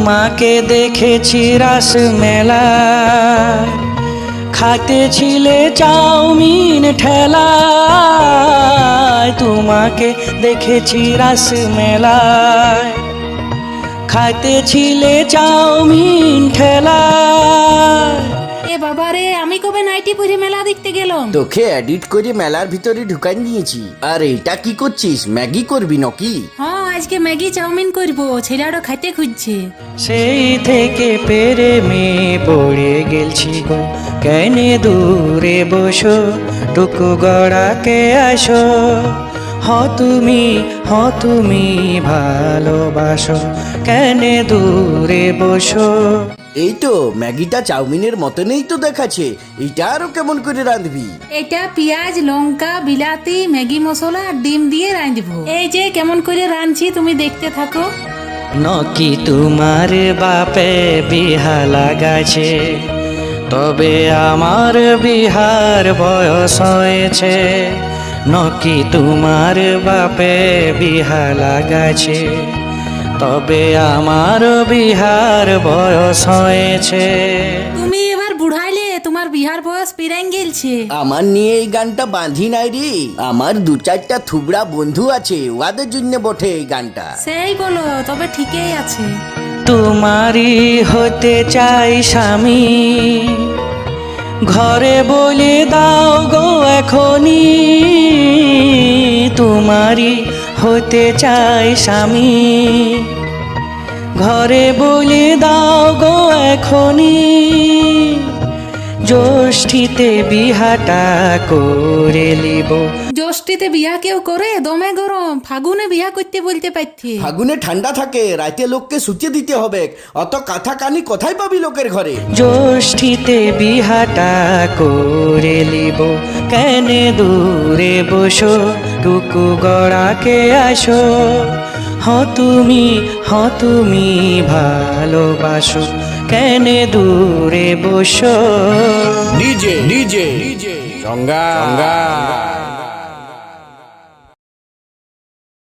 তোমাকে দেখেছি রাস মেলা, খাইতেছিলে চাউমিন ঠেলায়। তোমাকে দেখেছি রাস মেলায়, খাইতেছিলে চাউমিন ঠেলায়। এ বাবা রে, আমি কবে নাইটি পরে মেলা দেখতে গেলাম? তোকে এডিট করে মেলার ভিতরে ঢুকাই নিয়েছি। আর এটা কি করছিস? ম্যাগি করবি নাকি? হ্যাঁ, আজকে ম্যাগি চাউমিন করবো, ছেলেটা খাইতে খুঁজছে। সেই থেকে প্রেমে পড়ে গেলছি গো, কেনে দূরে বসো, টুকু গড়াকে আসো। তুমি ভালোবাসো, কেনে দূরে বসো। এই তো ম্যাগিটা চাউমিনের মতনই তো দেখাচ্ছে। এটা আরো কেমন করে রাঁধবি? এটা পেঁয়াজ, লঙ্কা, বিলাতি, ম্যাগি মশলা আর ডিম দিয়ে রাঁধবো। এই যে কেমন করে রাঁধছি, তুমি দেখতে থাকো। নকি তোমার বাপে বিহা লাগাছে, তবে আমার বিহার বয়স হয়েছে। নকি তোমার বাপে বিহা লাগাছে, তবে আমার বিহার বয়স হয়েছে। তুমি এবার বুড়াইলে, তোমার বিহার বয়স পিরাইন গেলছে। আমার নিয়ে এই গানটা বাঁধি নাই রে। আমার দু চারটা থুবড়া বন্ধু আছে, ওদের জন্য বটে এই গানটা। সেই বলো, তবে ঠিকই আছে। তোমারই হতে চাই স্বামী, ঘরে বলে দাও গো এখনি। তোমারই হতে চাই স্বামী, ঘরে বলে দাও গো এখনি। জ্যৈষ্ঠীতে বিহাটা করে লিব। জ্যৈষ্ঠীতে বিয়া কেউ করে? দমে গরম। ফাগুনে বিয়া করতে বলতে পারতি। ফাগুনে ঠান্ডা থাকে, রাতে লোককে সুচিয়ে দিতে হবে। অত কাঁথা কানি কোথায় পাবি লোকের ঘরে? জ্যৈষ্ঠীতে বিহাটা করে লিব, কেনে দূরে বসো, টুকু গড়াকে আসো। তুমি ভালোবাসো, কেনে দূরে বসো। DJ DJ DJ Ganga